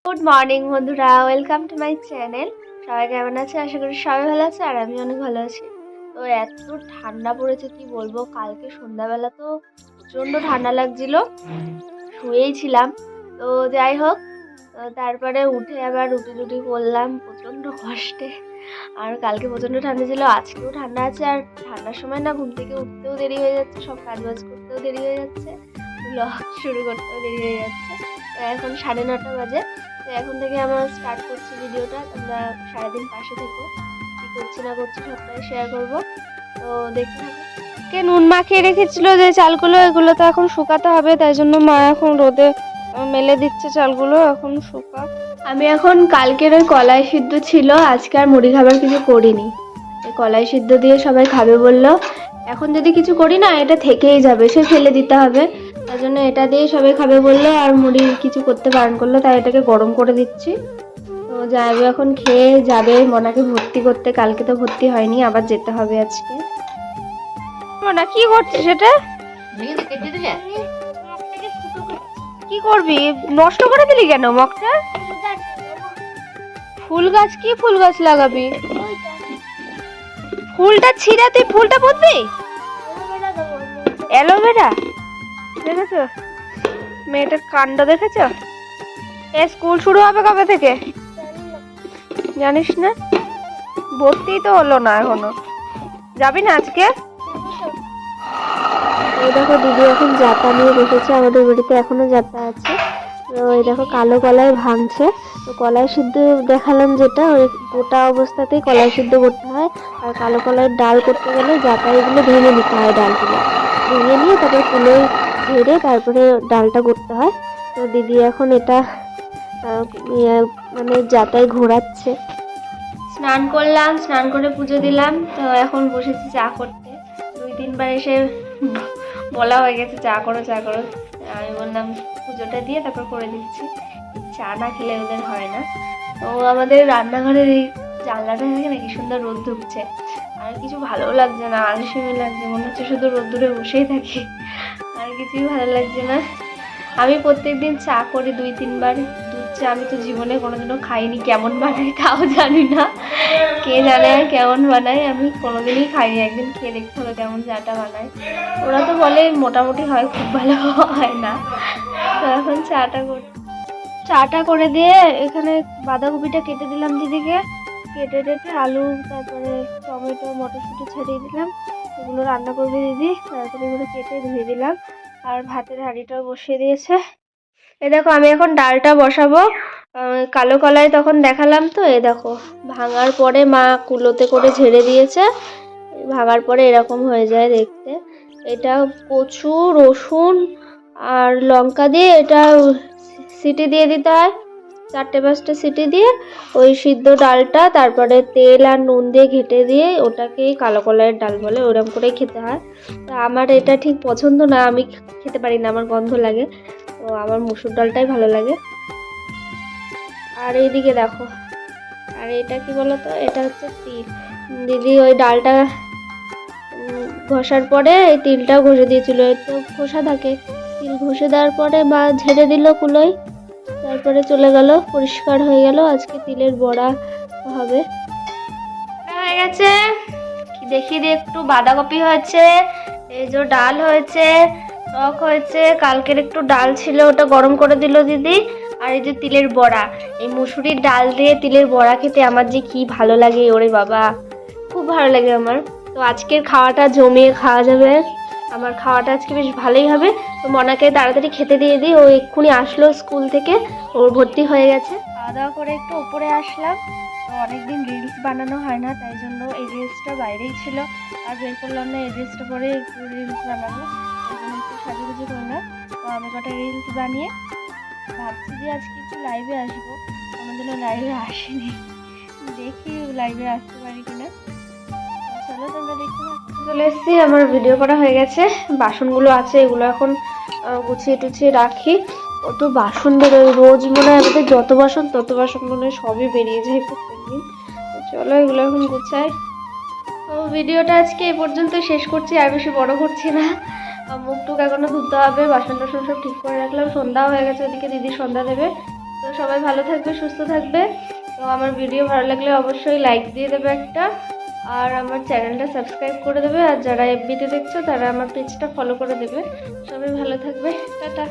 Good morning বন্ধুরা, welcome to my channel. সবাই কেমন আছে? আশা করি সবাই ভালো আছে আর আমি অনেক ভালো আছি। তো এত ঠান্ডা পড়েছে কি বলবো, কালকে সন্ধ্যাবেলা তো প্রচণ্ড ঠান্ডা লাগছিল, শুয়েই ছিলাম। তো যাই হোক, তারপরে উঠে আবার রুটি রুটি করলাম প্রচণ্ড কষ্টে। আর কালকে প্রচণ্ড ঠান্ডা ছিল, আজকেও ঠান্ডা আছে। আর ঠান্ডার সময় না ঘুম থেকে উঠতেও দেরি হয়ে যাচ্ছে, সব কাজ বাজ করতেও দেরি হয়ে যাচ্ছে, ব্লগ শুরু করতেও দেরি হয়ে যাচ্ছে। তো এখন 9:30 বাজে। তো এখন থেকে আমার স্টার্ট করছি ভিডিওটা। তোমরা সারাদিন পাশে থেকো, কী করছি না করছি সবটাই শেয়ার করবো। তো দেখতে থাকো। কে নুন মাখিয়ে রেখেছিল যে চালগুলো, এগুলো তো এখন শুকাতে হবে, তাই জন্য মা এখন রোদে মেলে দিচ্ছে চালগুলো, এখন শুকা। আমি এখন কালকের ওই কলাই সিদ্ধ ছিল, আজকে আর মুড়ি খাবার কিছু করিনি। এই কলাই সিদ্ধ দিয়ে সবাই খাবে বললো। এখন যদি কিছু করি না, এটা থেকেই যাবে, সে ফেলে দিতে হবে। তার জন্য এটা দিয়ে সবাই খাবে বললো, আর মুড়ি কিছু করতে বারণ করলো, তাই এটাকে গরম করে দিচ্ছি। তো যাবে, এখন খেয়ে যাবে মনাকে ভর্তি করতে। কালকে তো ভর্তি হয়নি, আবার যেতে হবে আজকে। মনা কি করছিস সেটা? কি করবি? নষ্ট করে দিলি কেন মগটা? ফুল গাছ? কি ফুল গাছ লাগাবি? ফুলটা ছিঁড়া তুই ফুলটা পুঁতবি? অ্যালোভেরা? দেখেছো মেয়েটার কাণ্ড, দেখেছো? স্কুল শুরু হবে কবে থেকে জানিস না? ভর্তি তো হলো না এখনো, যাবি না আজকে? এই দেখো দিদি এখন জাতা নিয়ে বসেছে, আমাদের বাড়িতে এখনো জাতা আছে। তো এই দেখো কালো কলাই ভাঙছে। তো কলাই সিদ্ধ দেখালাম যেটা, ওই গোটা অবস্থাতেই কলাই সিদ্ধ করতে হয়। আর কালো কলাইয়ের ডাল করতে গেলে জাতা এগুলো ভেঙে নিতে হয়, ডালগুলো ভেঙে নিয়ে তারপর কুলোয় ঝেড়ে তারপরে ডালটা করতে হয়। তো দিদি এখন এটা মানে জাতায় ঘোরাচ্ছে। স্নান করলাম, স্নান করে পুজো দিলাম। তো এখন বসেছি চা করতে। 2-3 বার এসে বলা হয়ে গেছে চা করো চা করো, আমি বললাম পুজোটা দিয়ে তারপর করে দিচ্ছি, চা না খেলে ওদের হয় না। তো আমাদের রান্নাঘরের এই জানলাটা থেকে না কি সুন্দর রোদ ঢুকছে, আর কিছু ভালো লাগছে না, আলসেমি লাগছে, মনে হচ্ছে শুধু রোদ্দুরে বসেই থাকি, আর কিছুই ভালো লাগছে না। আমি প্রত্যেকদিন চা করি 2-3 বার, দুধ চা আমি তো জীবনে কোনোদিনও খাইনি, কেমন বানাই তাও জানি না, কে জানে কেমন বানাই, আমি কোনোদিনই খাইনি। একদিন খেয়ে দেখতে হবে কেমন চাটা বানায়। ওরা তো বলে মোটামুটি হয়, খুব ভালো হয় না। তো এখন চাটা করে দিয়ে এখানে বাঁধাকপিটা কেটে দিলাম দিদিকে, কেটে টেটে আলু তারপরে টমেটো মটরশুঁটি ছাড়িয়ে দিলাম, এগুলো রান্না করবে দিদি। তারপরে এগুলো কেটে ধুয়ে দিলাম, আর ভাতের হাঁড়িটাও বসিয়ে দিয়েছে। এই দেখো আমি এখন ডালটা বসাবো। কালো কলাই তখন দেখালাম তো, এই দেখো ভাঙার পরে মা কুলোতে করে ঝেড়ে দিয়েছে, ভাঙার পরে এরকম হয়ে যায় দেখতে। এটা কচু রসুন আর লঙ্কা দিয়ে এটা সিটি দিয়ে দিতে হয়, 4-5টা সিটি দিয়ে ওই সিদ্ধ ডালটা তারপরে তেল আর নুন দিয়ে ঘেঁটে দিয়ে ওটাকেই কালো কলাইয়ের ডাল বলে, ওরকম করেই খেতে হয়। তা আমার এটা ঠিক পছন্দ না, আমি খেতে পারি না, আমার গন্ধ লাগে। তো আমার মুসুর ডালটাই ভালো লাগে। আর এইদিকে দেখো, আর এটা কি বলতো, এটা হচ্ছে তিল। দিদি ওই ডালটা ঘষার পরে এই তিলটাও ঘষে দিয়েছিল, তো ঘষা থাকে, তিল ঘষে দেওয়ার পরে মা ঝেড়ে দিল কুলোয়, তারপরে চলে গেল, পরিষ্কার হয়ে গেল। আজকে তিলের বড়া হবে। হয়ে গেছে, দেখিয়ে দিই একটু। বাঁধাকপি হয়েছে, এই যে ডাল হয়েছে, টক হয়েছে, কালকের একটু ডাল ছিল ওটা গরম করে দিল দিদি। আর এই যে তিলের বড়া, এই মুসুরির ডাল দিয়ে তিলের বড়া খেতে আমার যে কি ভালো লাগে, ওরে বাবা খুব ভালো লাগে আমার। তো আজকের খাওয়াটা জমিয়ে খাওয়া যাবে, আমার খাওয়াটা আজকে বেশ ভালোই হবে। তো মনাকে তাড়াতাড়ি খেতে দিয়ে দিই, ও এক্ষুনি আসলো স্কুল থেকে, ওর ভর্তি হয়ে গেছে। খাওয়া দাওয়া করে একটু উপরে আসলাম, অনেকদিন রিলস বানানো হয় না, তাই জন্য এই রিলসটা বাইরেই ছিল, আর বের করলাম না। এই রিলসটা পরে একটু রিলস বানাবো, এই জন্য একটু সাজুগুজু করলাম। তো আমি কটা রিলস বানিয়ে ভাবছি যে আজকে একটু লাইভে আসবো, কোনোদিনও লাইভে আসিনি, দেখি লাইভে আসতে পারি কিনা। চলো তোমরা দেখতে চলে এসেছি, আমার ভিডিও করা হয়ে গেছে। বাসনগুলো আছে, এগুলো এখন গুছিয়ে টুছিয়ে রাখি। কত বাসন বেরোয় রোজ, মনে হয় আমাদের যত বাসন তত বাসন মনে হয় সবই বেরিয়ে যায় প্রত্যেকদিন। তো চলো এগুলো এখন গুছাই। তো ভিডিওটা আজকে এই পর্যন্ত শেষ করছি, আর বেশি বড় করছি না। মুখ টুক এখনো ধুতে হবে, বাসন টাসন সব ঠিক করে রাখলাম, সন্ধ্যা হয়ে গেছে, ওদিকে দিদি সন্ধ্যা দেবে। তো তো সবাই ভালো থাকবে, সুস্থ থাকবে। তো আমার ভিডিও ভালো লাগলে অবশ্যই লাইক দিয়ে দেবে একটা, আর আমার চ্যানেলটা সাবস্ক্রাইব করে দেবে। আর যারা এফবিতে দেখছো তারা আমার পেজটা ফলো করে দেবে। সবাই ভালো থাকবে, টাটা।